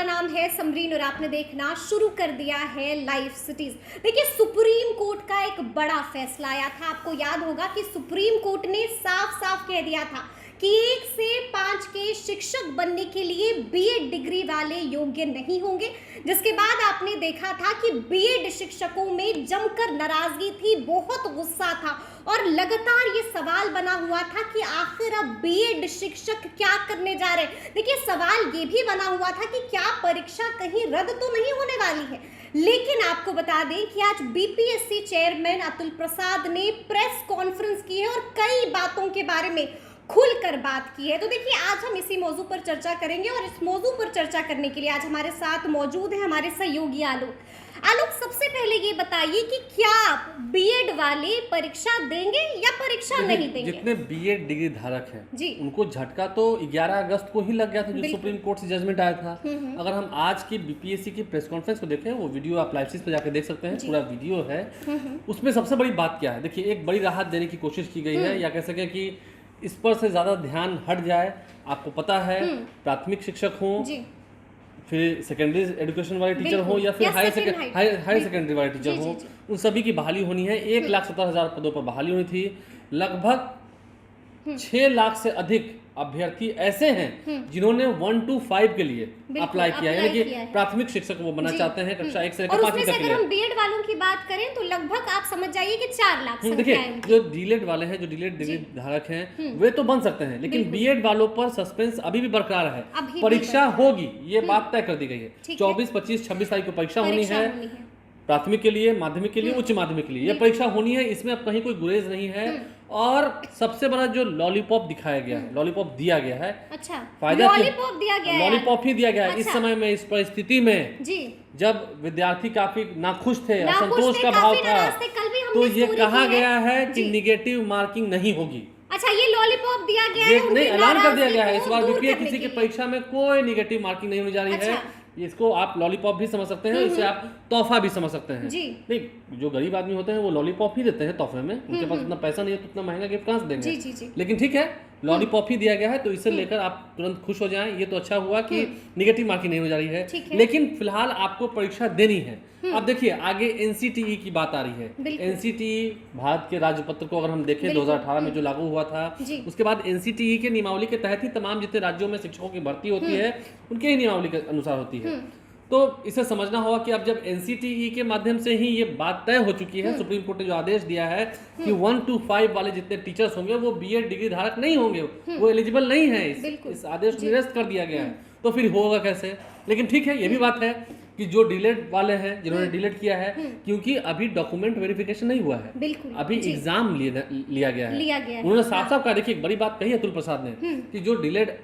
नाम है समरीन और आपने देखना शुरू कर दिया है लाइफ सिटीज। देखिए, सुप्रीम कोर्ट का एक बड़ा फैसला आया था। आपको याद होगा कि सुप्रीम कोर्ट ने साफ साफ कह दिया था कि 1 से 5 के शिक्षक बनने के लिए बीएड डिग्री वाले योग्य नहीं होंगे, जिसके बाद आपने देखा था कि बीएड शिक्षकों में जमकर नाराजगी थी, बहुत गुस्सा था और लगातार ये सवाल बना हुआ था कि आखिर अब बीएड शिक्षक क्या करने जा रहे हैं। देखिए, सवाल ये भी बना हुआ था कि क्या परीक्षा कहीं रद्द तो नहीं होने वाली है। लेकिन आपको बता दें कि आज बीपीएससी चेयरमैन अतुल प्रसाद ने प्रेस कॉन्फ्रेंस की है और कई बातों के बारे में खुलकर बात की है। तो देखिए, आज हम इसी मौजू पर चर्चा करेंगे और इस मौजू पर चर्चा करने के लिए आज हमारे साथ मौजूद है हमारे सहयोगी आलोक। सबसे पहले ये बताइए कि क्या आप बीएड वाले परीक्षा देंगे या परीक्षा नहीं देंगे? जितने बीएड डिग्री धारक हैं जी, उनको झटका तो 11 अगस्त को ही लग गया था, जो सुप्रीम कोर्ट से जजमेंट आया था। अगर हम आज की बीपीएससी की प्रेस कॉन्फ्रेंस को देखें, वो वीडियो आप लाइव पे जाकर देख सकते हैं, पूरा वीडियो है। उसमें सबसे बड़ी बात क्या है, देखिए, एक बड़ी राहत देने की कोशिश की गई है, या कह सके कि इस पर से ज़्यादा ध्यान हट जाए। आपको पता है, प्राथमिक शिक्षक हों, फिर सेकेंडरी एजुकेशन वाले टीचर हो या फिर हायर सेकेंडरी वाले टीचर हो, उन सभी की बहाली होनी है। 1,70,000 पदों पर बहाली होनी थी। लगभग 6 लाख से अधिक अभ्यर्थी ऐसे हैं जिन्होंने 1 to 5 के लिए अप्लाई किया है, यानी कि प्राथमिक शिक्षक वो बनना चाहते हैं कक्षा 1 से लेकर 5 तक के लिए। अगर हम बीएड वालों की बात करें तो लगभग आप समझ जाइए कि 4 लाख। देखिए, जो डीलेड वाले हैं, जो डीलेड डिग्री धारक हैं, वे तो बन सकते हैं, लेकिन बीएड वालों पर सस्पेंस अभी भी बरकरार है। परीक्षा होगी, ये बात तय कर दी गई है। 24, 25, 26 तारीख को परीक्षा होनी है, प्राथमिक के लिए, माध्यमिक के लिए, उच्च माध्यमिक के लिए। यह परीक्षा होनी है, इसमें अब कहीं कोई गुरेज नहीं है। और सबसे बड़ा जो लॉलीपॉप दिखाया गया है, लॉलीपॉप दिया गया है, अच्छा, फायदा लॉलीपॉप दिया गया है, लॉलीपॉप ही दिया गया है। अच्छा। इस समय में, इस परिस्थिति में जी, जब विद्यार्थी काफी नाखुश थे, असंतोष का भाव था, तो ये कहा गया है कि निगेटिव मार्किंग नहीं होगी। अच्छा, ये लॉलीपॉप दिया गया है, नहीं, ऐलान कर दिया गया है। इस बार बीपीए किसी की परीक्षा में कोई निगेटिव मार्किंग नहीं होने जा रही है। इसको आप लॉलीपॉप भी समझ सकते हैं, इसे आप तोहफा भी समझ सकते हैं। नहीं, जो गरीब आदमी होते हैं वो लॉलीपॉप ही देते हैं तोहफे में, उनके पास इतना पैसा नहीं है तो इतना महंगा गिफ्ट कहां से देंगे। लेकिन ठीक है, लॉलीपॉप ही दिया गया है, तो इसे लेकर आप तुरंत खुश हो जाएं। ये तो अच्छा हुआ कि निगेटिव मार्किंग नहीं हो जा रही है। लेकिन फिलहाल आपको परीक्षा देनी है। अब देखिए, आगे एनसीटीई की बात आ रही है। एनसीटीई भारत के राज्यपत्र को अगर हम देखें 2018 में जो लागू हुआ था, उसके बाद एनसीटीई के नियमावली के तहत ही तमाम जितने राज्यों में शिक्षकों की भर्ती होती है उनके ही नियमावली के अनुसार होती है। तो इसे समझना होगा कि अब जब एनसीटीई के माध्यम से ही ये बात तय हो चुकी है, सुप्रीम कोर्ट ने जो आदेश दिया है कि 1 to 5 वाले जितने टीचर्स होंगे वो बीएड डिग्री धारक नहीं होंगे, वो एलिजिबल नहीं है। इस आदेश को निरस्त कर दिया गया है। तो फिर होगा कैसे? लेकिन ठीक है, ये भी बात है कि जो डिलेट वाले हैं, जिन्होंने डिलेट किया है, क्योंकि अभी डॉक्यूमेंट वेरिफिकेशन नहीं हुआ है, अभी एग्जाम लिया गया है। उन्होंने साफ साफ कहा, देखिए, एक बड़ी बात कही अतुल प्रसाद ने कि जो डिलेट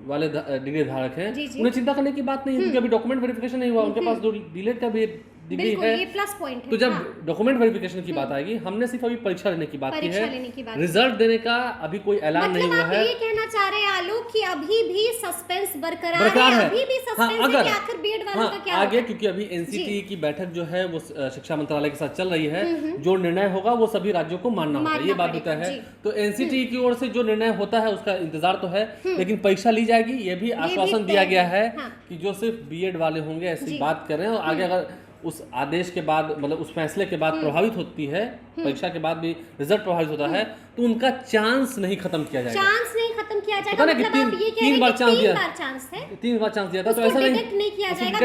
वाले डिग्री धारक हैं उन्हें चिंता करने की बात नहीं है, क्योंकि अभी डॉक्यूमेंट वेरिफिकेशन नहीं हुआ। उनके पास जो डिलेट का भी डिग्री है, ये प्लस पॉइंट है। तो जब डॉक्यूमेंट वेरिफिकेशन की बात आएगी, हमने सिर्फ अभी परीक्षा लेने की बात की है। रिजल्ट देने का अभी कोई ऐलान नहीं हुआ है। ये कहना चाह रहे हैं आलोक कि अभी भी सस्पेंस बरकरार है, अभी भी सस्पेंस है कि आखिर बीएड वालों का क्या आगे, क्योंकि अभी एनसीटीई की बैठक जो है वो शिक्षा मंत्रालय के साथ चल रही है। जो निर्णय होगा वो सभी राज्यों को मानना होगा, ये बात होता है। तो एनसीटीई की ओर से जो निर्णय होता है उसका इंतजार तो है, लेकिन परीक्षा ली जाएगी, ये भी आश्वासन दिया गया है कि जो सिर्फ बीएड वाले होंगे ऐसी बात कर रहे हैं। और आगे अगर उस आदेश के बाद, मतलब उस फैसले के बाद प्रभावित होती है, परीक्षा के बाद भी रिजल्ट प्रभावित होता है, तो उनका चांस नहीं खत्म किया जाएगा। चांस नहीं खत्म किया जाएगा, मतलब आप ये कह रहे हैं कि 3 बार चांस दिया था, तो ऐसा नहीं किया जाएगा,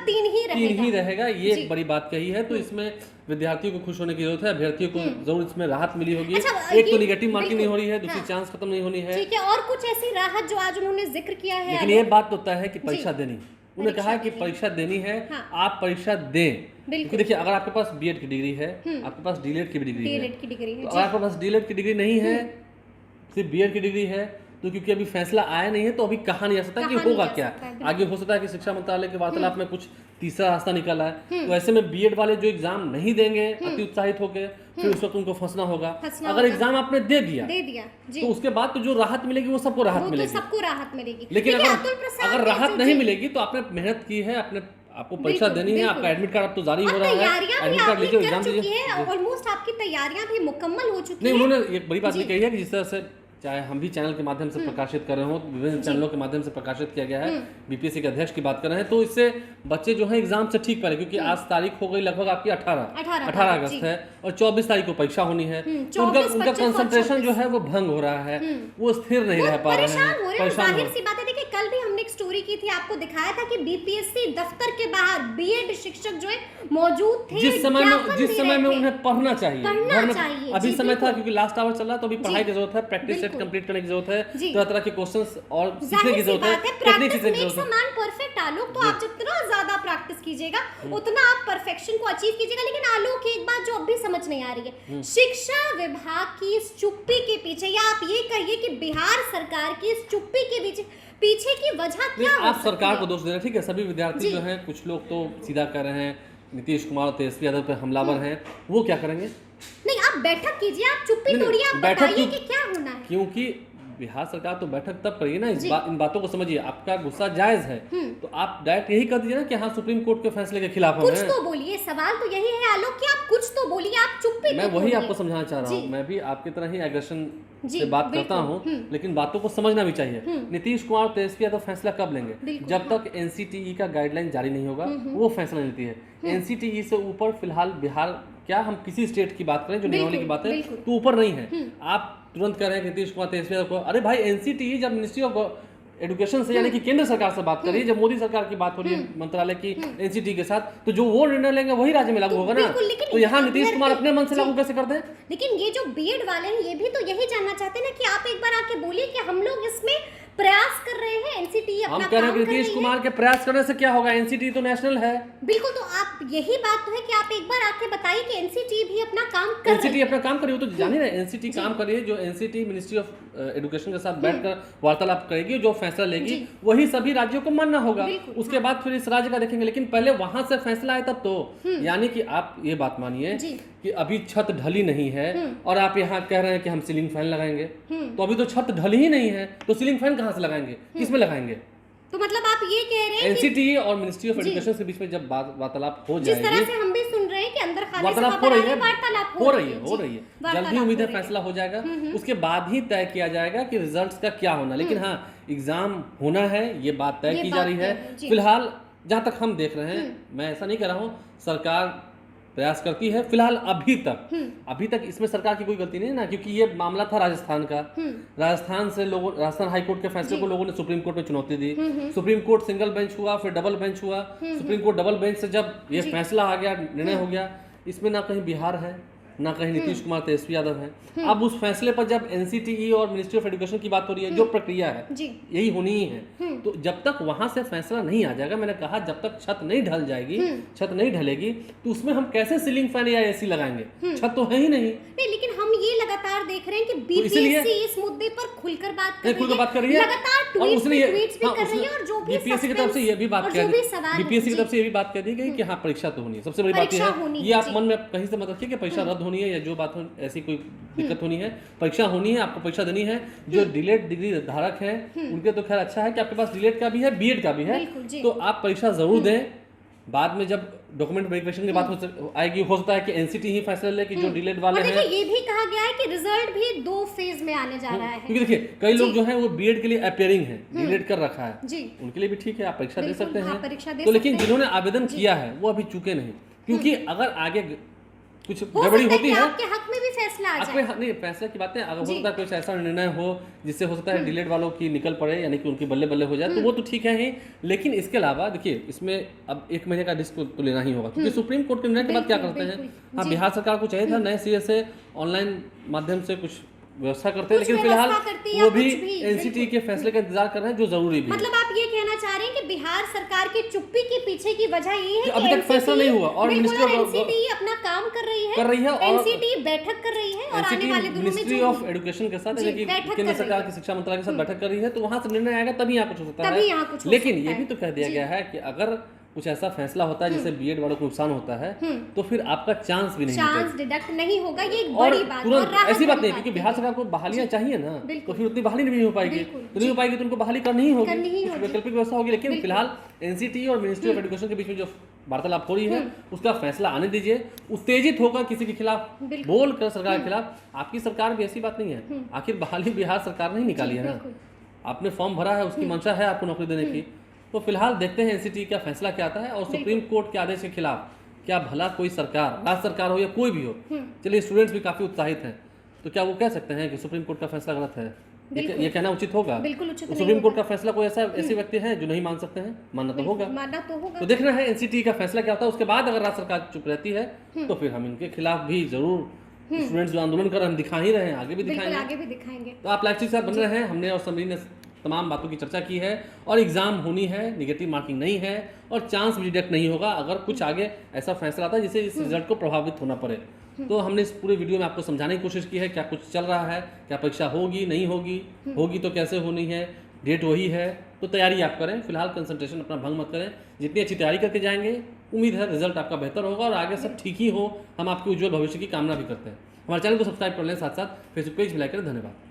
3 ही रहेगा। ये एक बड़ी बात कही है। तो इसमें विद्यार्थियों को खुश होने की जरूरत है, अभ्यर्थियों को जरूर इसमें राहत मिली होगी। एक तो निगेटिव मार्किंग नहीं हो रही है, दूसरी चांस खत्म नहीं होनी है। ठीक है, और कुछ ऐसी राहत जो आज उन्होंने जिक्र किया है। लेकिन ये बात होता है कि परीक्षा देनी, उन्होंने कहा कि परीक्षा देनी है, आप परीक्षा दें। क्योंकि देखिए, अगर आपके पास बीएड की डिग्री है, आपके पास डीलेड की भी डिग्री है, तो अगर आपके पास डीलेड की डिग्री नहीं है, सिर्फ बीएड की डिग्री है, तो क्योंकि अभी फैसला आया नहीं है, तो अभी कहा नहीं जा सकता कि होगा क्या। आगे हो सकता है कि शिक्षा मंत्रालय के वार्तालाप में कुछ तीसरा रास्ता निकला है। तो ऐसे में बीएड वाले जो एग्जाम नहीं देंगे अति उत्साहित होकर, फिर उस वक्त उनको फंसना होगा। अगर एग्जाम आपने दे दिया तो उसके बाद तो जो राहत मिलेगी वो सबको राहत मिलेगी। लेकिन अगर राहत नहीं मिलेगी तो आपने मेहनत की है, आपको परीक्षा देनी है, आपका एडमिट कार्ड अब तो जारी हो रहा है, एडमिट कार्ड लीजिए, एग्जाम दीजिए। ऑलमोस्ट आपकी तैयारियां भी मुकम्मल हो चुकी हैं। नहीं, उन्होंने एक बड़ी बात नहीं कही है कि जिस तरह से चाहे हम भी चैनल के माध्यम से प्रकाशित कर रहे हो, विभिन्न चैनलों के माध्यम से प्रकाशित किया गया है, बीपीएससी के अध्यक्ष की बात कर रहे हैं, तो इससे बच्चे जो है एग्जाम से ठीक पहले, क्योंकि आज तारीख हो गई लगभग आपकी 18 अगस्त है और 24 तारीख को परीक्षा होनी है, तो उनका कंसंट्रेशन जो है वो भंग हो रहा है, वो स्थिर नहीं रह पा रहे हैं, परेशान। जाहिर सी बात है, देखिए कल भी हमने एक स्टोरी की थी, आपको दिखाया था कि बीपीएससी दफ्तर के बाहर बीएड शिक्षक जो है मौजूद थे, जिस समय में उन्हें पढ़ना चाहिए, अभी समय था क्योंकि लास्ट आवर चल रहा, तो अभी पढ़ाई की जरूरत है, प्रैक्टिस सेट कंप्लीट करने की जरूरत है, तरह तरह के क्वेश्चंस और सीखने की जरूरत है, टेक्निक सीखने की जरूरत है। समान परफेक्ट आलोक, तो आप जितना ज्यादा प्रैक्टिस कीजिएगा उतना आप परफेक्शन को अचीव कीजिएगा। लेकिन आलोक एक बात जो अभी समझ नहीं आ रही है, शिक्षा विभाग की इस चुप्पी के पीछे, या आप ये कहिए कि बिहार सरकार की इस चुप्पी के पीछे की वजह क्या हो? आप सरकार को दोष दे रहे हैं, ठीक है, सभी विद्यार्थी जो हैं, कुछ लोग तो सीधा कर रहे हैं नीतीश कुमार तेजस्वी यादव पे हमलावर हैं, वो क्या करेंगे? नहीं, आप बैठक कीजिए, आप चुप्पी तोड़िए, आप बताइए कि क्या होना है। क्योंकि बिहार सरकार तो बैठक तब करेगी ना, इन बातों को समझिए, आपका गुस्सा जायज है तो आप डायरेक्ट यही कर दीजिए ना कि हाँ सुप्रीम कोर्ट के फैसले के खिलाफ कुछ तो बोलिए, सवाल तो यही है आलोक कि आप कुछ तो बोलिए, आप चुप्पी मैं वही आपको समझाना चाह रहा हूँ, मैं भी आपकी तरह ही एग्रेशन से बात करता हूँ, लेकिन बातों को समझना भी चाहिए। नीतीश कुमार तेजस्वी यादव फैसला कब लेंगे? जब तक एनसीटीई का गाइडलाइन जारी नहीं होगा वो फैसला लेती है। एनसीटीई से ऊपर फिलहाल बिहार, क्या हम किसी स्टेट की बात करें जो नियमावली की बात है तो ऊपर नहीं है। आप तुरंत कह रहे हैं कि नीतीश कुमार तेजस्वी यादव को, अरे भाई एनसीटीई जब मिनिस्ट्री ऑफ एजुकेशन से यानी कि केंद्र सरकार से बात कर रही है, जब मोदी सरकार की बात हो रही है मंत्रालय की एनसीटी के साथ, तो जो वो निर्णय लेंगे वही राज्य में लागू होगा ना। तो यहाँ नीतीश कुमार अपने मन से लागू कैसे कर दें? लेकिन ये जो बीएड वाले हैं ये भी तो यही जानना चाहते हैं ना कि आप एक बार आके बोलिए कि हम लोग इसमें प्रयास कर रहे हैं, एनसीटी अपना हम कह रहे हैं कि नीतीश कुमार के प्रयास करने से क्या होगा? एनसीटी तो नेशनल है। बिल्कुल, तो आप यही बात तो है कि आप एक बार आके बताइए कि एनसीटी भी अपना काम कर रही है। एनसीटी अपना काम कर रही है, तो जानिए ना एनसीटी काम कर रही है, जो एनसीटी मिनिस्ट्री ऑफ एजुकेशन के साथ बैठकर वार्तालाप करेगी, जो फैसला लेगी वही सभी राज्यों को मानना होगा, उसके बाद फिर इस राज्य का देखेंगे, लेकिन पहले वहां से फैसला आए तब तो। यानी कि आप ये बात मानिए कि अभी छत ढली नहीं है और आप यहाँ कह रहे हैं कि हम सीलिंग फैन लगाएंगे, तो अभी तो छत ढली ही नहीं है, तो सीलिंग फैन कहाँ से लगाएंगे, किसमें लगाएंगे? तो मतलब आप ये कह रहे हैं एनसीटी और मिनिस्ट्री ऑफ एजुकेशन के बीच में जब वार्तालाप हो जाएगी, जिस तरह से हम भी सुन रहे हैं कि अंदर खाने वार्तालाप हो रही है, जल्द ही उम्मीद है फैसला हो जाएगा, उसके बाद ही तय किया जाएगा कि रिजल्ट्स का क्या होना। लेकिन हाँ, एग्जाम होना है, ये बात तय की जा रही है। फिलहाल जहाँ तक हम देख रहे हैं, मैं ऐसा नहीं कह रहा हूँ, सरकार प्रयास करती है फिलहाल, अभी तक इसमें सरकार की कोई गलती नहीं है ना, क्योंकि ये मामला था राजस्थान का, राजस्थान हाई कोर्ट के फैसले को लोगों ने सुप्रीम कोर्ट में चुनौती दी, सुप्रीम कोर्ट सिंगल बेंच हुआ, फिर डबल बेंच हुआ, सुप्रीम कोर्ट डबल बेंच से जब ये फैसला आ गया, निर्णय हो गया, इसमें ना कहीं बिहार है ना कहीं नीतीश कुमार तेजस्वी यादव है। अब उस फैसले पर जब एनसीटीई और मिनिस्ट्री ऑफ एजुकेशन की बात हो रही है, जो प्रक्रिया है यही होनी ही है, तो जब तक वहां से फैसला नहीं आ जाएगा, मैंने कहा जब तक छत नहीं ढल जाएगी, छत नहीं ढलेगी, तो उसमें हम कैसे सीलिंग फैन या एसी लगाएंगे? छत तो है ही नहीं। लेकिन हम ये लगातार देख रहे हैं कि बीपीएससी इस मुद्दे पर खुलकर बात कर रही है, लगातार ट्वीट्स भी कर रही है, और जो भी बीपीएससी की तरफ से ये भी बात कह दी, बीपीएससी की तरफ से ये भी बात कह दी गई कि हाँ परीक्षा तो होनी है, सबसे बड़ी बात ये है, ये आप मन में कहीं से मत रखिए कि परीक्षा रद्द होनी है या जो बात हो, ऐसी कोई दिक्कत होनी है, परीक्षा होनी है, आपको परीक्षा देनी है। जो डिलेड डिग्री धारक हैं उनके तो खैर अच्छा है कि आपके पास डिलेड का भी है, बीएड का भी है, तो आप परीक्षा जरूर दें। बाद में जब डॉक्यूमेंट वेरिफिकेशन की बात आएगी, हो सकता है कि एनसीटी ही फैसला ले कि जो डिलेड वाले हैं। ये भी कहा गया है कि रिजल्ट भी 2 फेज में आने जा रहा है, क्योंकि देखिए कई लोग जो हैं वो बीएड के लिए अपियरिंग है, डिलेड कर रखा है, उनके लिए भी ठीक है, आप परीक्षा दे सकते हैं। तो लेकिन जिन्होंने आवेदन किया है वो अभी चुके नहीं, क्योंकि अगर आगे कुछ गड़बड़ी होती है, आपके हक में भी फैसला आ जाए। नहीं, फैसला की बातें अगर हो सकता है कुछ ऐसा निर्णय हो जिससे हो सकता है डिलेड वालों की निकल पड़े, यानी कि उनकी बल्ले बल्ले हो जाए, तो वो तो ठीक है ही। लेकिन इसके अलावा देखिए इसमें अब 1 महीने का रिस्क तो लेना ही होगा, क्योंकि सुप्रीम कोर्ट के निर्णय के बाद क्या करते हैं, हाँ बिहार सरकार को चाहिए था नए सिरे से ऑनलाइन माध्यम से कुछ व्यवस्था करते हैं, लेकिन फिलहाल वो भी एनसीटी के फैसले का इंतजार कर रहे हैं, जो जरूरी भी। मतलब आप ये कहना चाह रहे हैं कि बिहार सरकार की चुप्पी के पीछे की वजह ये है कि अभी तक फैसला नहीं हुआ और एनसीटी अपना काम कर रही है और एनसीटी बैठक कर रही है, और आने वाले दिनों में मिनिस्ट्री ऑफ एजुकेशन के साथ, यानी कि केंद्र सरकार की शिक्षा मंत्रालय के साथ बैठक कर रही है, तो वहां से निर्णय आएगा तभी यहाँ कुछ हो सकता है। लेकिन ये भी तो कह दिया गया है कि अगर कुछ ऐसा फैसला होता है जिससे बीएड वालों को नुकसान होता है, तो फिर आपका चांस भी नहीं चांस डिडक्ट नहीं होगा, ये एक बड़ी बात है। और ऐसी बात नहीं, क्योंकि बिहार सरकार को बहालियां चाहिए ना, तो फिर उतनी बहाली नहीं हो पाएगी, तो नहीं हो पाएगी तो उनको बहाली करनी ही होगी, वैकल्पिक व्यवस्था होगी। लेकिन फिलहाल एनसीटी और मिनिस्ट्री ऑफ एजुकेशन के बीच में जो वार्तालाप हो रही है उसका फैसला आने दीजिए। उत्तेजित होकर किसी के खिलाफ बोल कर सरकार के खिलाफ, आपकी सरकार भी ऐसी बात नहीं है, आखिर बहाली बिहार सरकार ने ही निकाली है ना, आपने फॉर्म भरा है, उसकी मंशा है आपको नौकरी देने की। तो फिलहाल देखते हैं एनसीटी का फैसला क्या आता है और सुप्रीम कोर्ट के आदेश के खिलाफ क्या भला कोई सरकार, राज्य सरकार हो या कोई भी हो, चलिए स्टूडेंट्स भी काफी उत्साहित हैं, तो क्या वो कह सकते हैं कि सुप्रीम कोर्ट का फैसला गलत है? ये कहना उचित होगा? बिल्कुल उचित। सुप्रीम कोर्ट का फैसला कोई ऐसे व्यक्ति हैं जो नहीं मान सकते हैं? मानना तो होगा। तो देखना है एनसीटी का फैसला क्या होता है। उसके बाद अगर राज्य सरकार चुप रहती है तो फिर हम इनके खिलाफ भी जरूर, स्टूडेंट्स जो आंदोलन कर रहे हैं, हम दिखा ही रहे हैं, आगे भी दिखाएंगे। तो आप लाइव के साथ बन रहे हैं। हमने और समरी ने तमाम बातों की चर्चा की है और एग्जाम होनी है, निगेटिव मार्किंग नहीं है और चांस भी डिडक्ट नहीं होगा अगर कुछ आगे ऐसा फैसला आता है जिससे इस रिजल्ट को प्रभावित होना पड़े। तो हमने इस पूरे वीडियो में आपको समझाने की कोशिश की है क्या कुछ चल रहा है, क्या परीक्षा होगी नहीं होगी, होगी तो कैसे होनी है, डेट वही है, तो तैयारी आप करें। फिलहाल कंसंट्रेशन अपना भंग मत करें, जितनी अच्छी तैयारी करके जाएंगे उम्मीद है रिजल्ट आपका बेहतर होगा और आगे सब ठीक ही हो। हम आपके उज्जवल भविष्य की कामना भी करते हैं। हमारे चैनल को सब्सक्राइब कर लें, साथ साथ फेसबुक पेज भी लाइक करें। धन्यवाद।